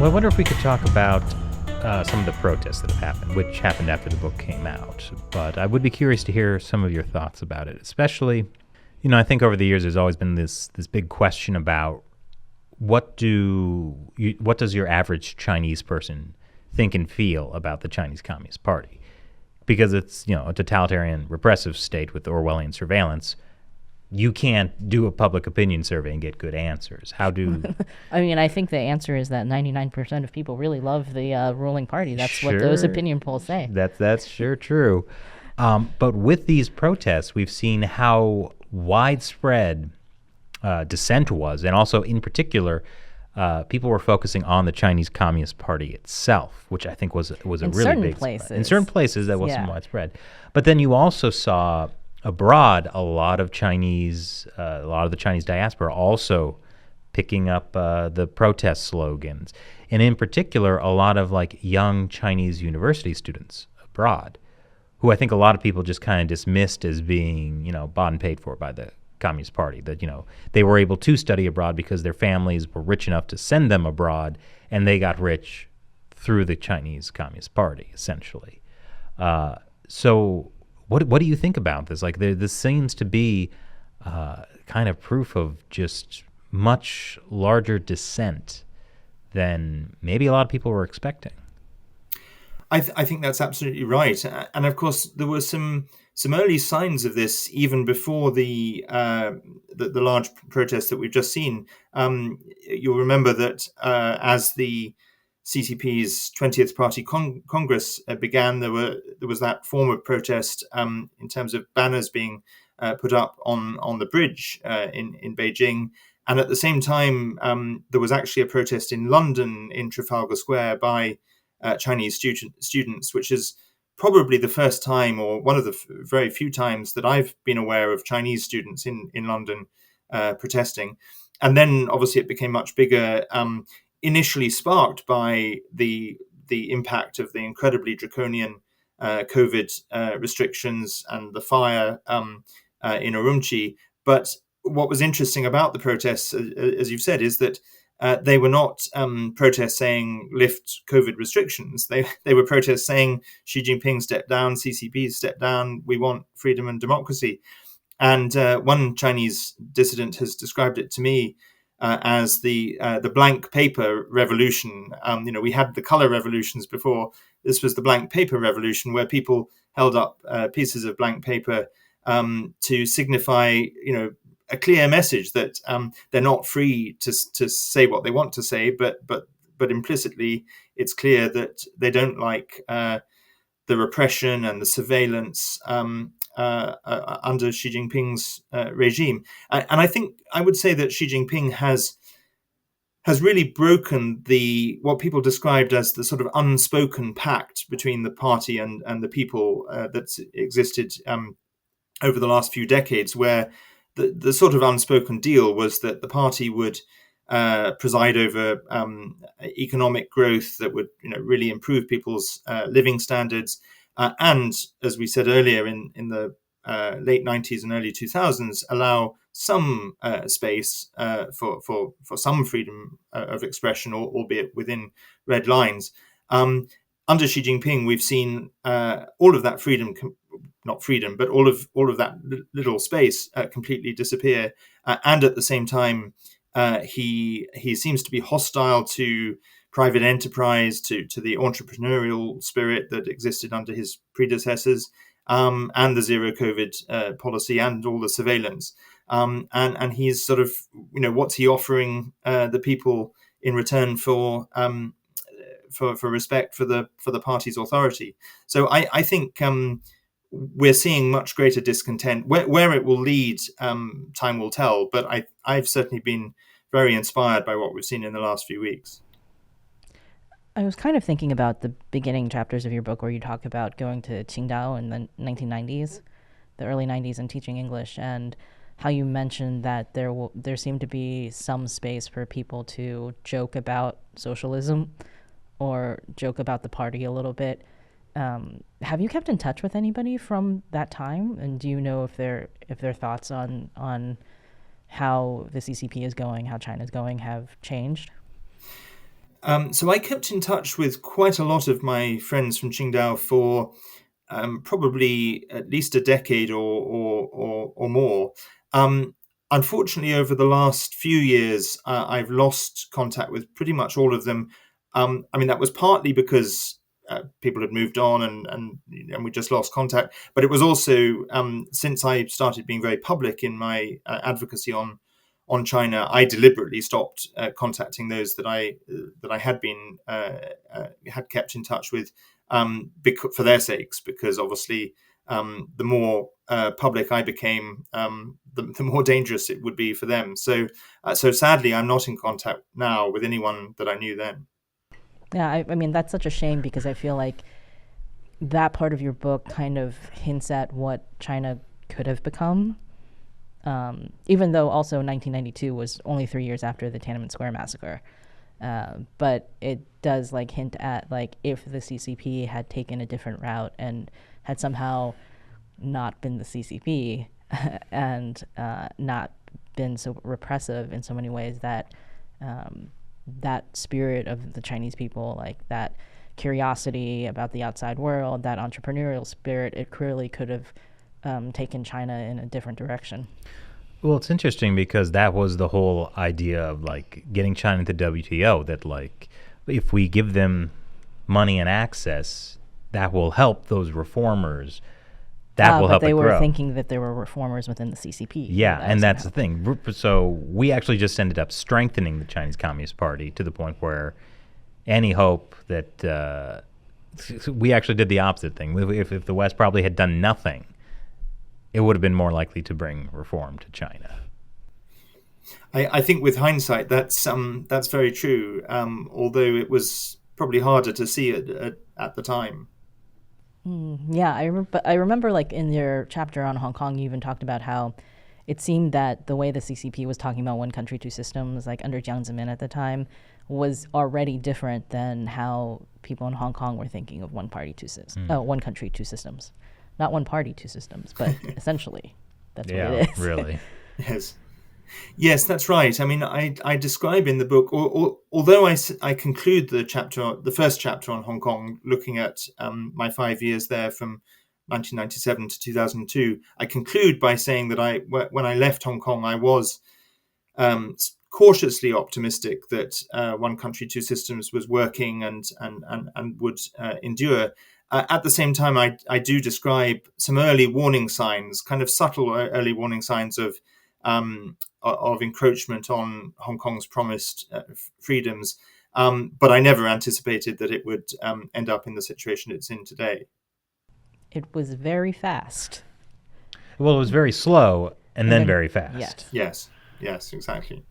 Well, I wonder if we could talk about some of the protests that have happened, which happened after the book came out. But I would be curious to hear some of your thoughts about it, especially, I think over the years there's always been this big question about what does your average Chinese person think and feel about the Chinese Communist Party? Because it's, a totalitarian repressive state with Orwellian surveillance. You can't do a public opinion survey and get good answers. How do... I think the answer is that 99% of people really love the ruling party. That's what those opinion polls say. That's sure true. But with these protests, we've seen how widespread dissent was, and also in particular, people were focusing on the Chinese Communist Party itself, which I think was a really big places. Spread. In certain places, that wasn't widespread. But then you also saw abroad a lot of the Chinese diaspora also picking up the protest slogans, and in particular, a lot of young Chinese university students abroad, who I think a lot of people just kind of dismissed as being bought and paid for by the Communist Party, that they were able to study abroad because their families were rich enough to send them abroad, and they got rich through the Chinese Communist Party, essentially. So what do you think about this? This seems to be kind of proof of just much larger dissent than maybe a lot of people were expecting. I think that's absolutely right, and of course there were some early signs of this even before the large protests that we've just seen. You'll remember that as the CCP's 20th Party Congress began, there was that form of protest in terms of banners being put up on the bridge in Beijing, and at the same time there was actually a protest in London in Trafalgar Square by Chinese students, which is probably the first time, or one of the very few times, that I've been aware of Chinese students in London protesting. And then obviously it became much bigger, initially sparked by the impact of the incredibly draconian COVID restrictions and the fire in Urumqi. But what was interesting about the protests, as you've said, is that they were not protests saying lift COVID restrictions. They were protests saying Xi Jinping step down, CCP step down, we want freedom and democracy. And one Chinese dissident has described it to me as the blank paper revolution. We had the color revolutions before. This was the blank paper revolution, where people held up pieces of blank paper to signify, a clear message that they're not free to say what they want to say, but implicitly it's clear that they don't like the repression and the surveillance under Xi Jinping's regime. And I think I would say that Xi Jinping has really broken what people described as the sort of unspoken pact between the party and the people that's existed over the last few decades, where the sort of unspoken deal was that the party would preside over economic growth that would really improve people's living standards, and, as we said earlier, in the late 90s and early 2000s, allow some space for some freedom of expression, albeit within red lines. Under Xi Jinping, we've seen all of that freedom, not freedom, but all of that little space completely disappear. And at the same time, he seems to be hostile to private enterprise, to the entrepreneurial spirit that existed under his predecessors, and the zero COVID policy and all the surveillance. And he's sort of, what's he offering the people in return for respect for the party's authority? So I think we're seeing much greater discontent. Where it will lead, time will tell. But I've certainly been very inspired by what we've seen in the last few weeks. I was kind of thinking about the beginning chapters of your book where you talk about going to Qingdao in the 1990s, the early 90s, and teaching English, and how you mentioned that there seemed to be some space for people to joke about socialism or joke about the party a little bit. Have you kept in touch with anybody from that time? And do you know if their thoughts on how the CCP is going, how China's going, have changed? So I kept in touch with quite a lot of my friends from Qingdao for probably at least a decade or more. Unfortunately, over the last few years, I've lost contact with pretty much all of them. I mean, that was partly because people had moved on and we just lost contact. But it was also since I started being very public in my advocacy on China, I deliberately stopped contacting those that I had been had kept in touch with for their sakes, because obviously the more public I became, the more dangerous it would be for them. So sadly, I'm not in contact now with anyone that I knew then. Yeah, I mean, that's such a shame because I feel like that part of your book kind of hints at what China could have become. Even though also 1992 was only 3 years after the Tiananmen Square massacre. But it does like hint at like if the CCP had taken a different route and had somehow not been the CCP and not been so repressive in so many ways, that that spirit of the Chinese people, like that curiosity about the outside world, that entrepreneurial spirit, it clearly could have taken China in a different direction. Well, it's interesting because that was the whole idea of like getting China into WTO, that like if we give them money and access, that will help those reformers. That will help it grow. But they were thinking that there were reformers within the CCP. Yeah, and that's the thing. So we actually just ended up strengthening the Chinese Communist Party to the point where any hope that we actually did the opposite thing. If the West probably had done nothing, it would have been more likely to bring reform to China. I think with hindsight, that's very true. Although it was probably harder to see it at the time. Yeah, I remember like in your chapter on Hong Kong, you even talked about how it seemed that the way the CCP was talking about one country, two systems, like under Jiang Zemin at the time, was already different than how people in Hong Kong were thinking of one party, two systems. One country, two systems. Not one party, two systems, but essentially, that's what it is. Really. Yes, that's right. I mean, I describe in the book, although I conclude the first chapter on Hong Kong, looking at my 5 years there from 1997 to 2002, I conclude by saying that when I left Hong Kong, I was cautiously optimistic that one country, two systems was working and would endure. At the same time, I do describe some early warning signs, kind of subtle early warning signs of encroachment on Hong Kong's promised freedoms. But I never anticipated that it would end up in the situation it's in today. It was very fast. Well, it was very slow and then very fast. Yes, exactly.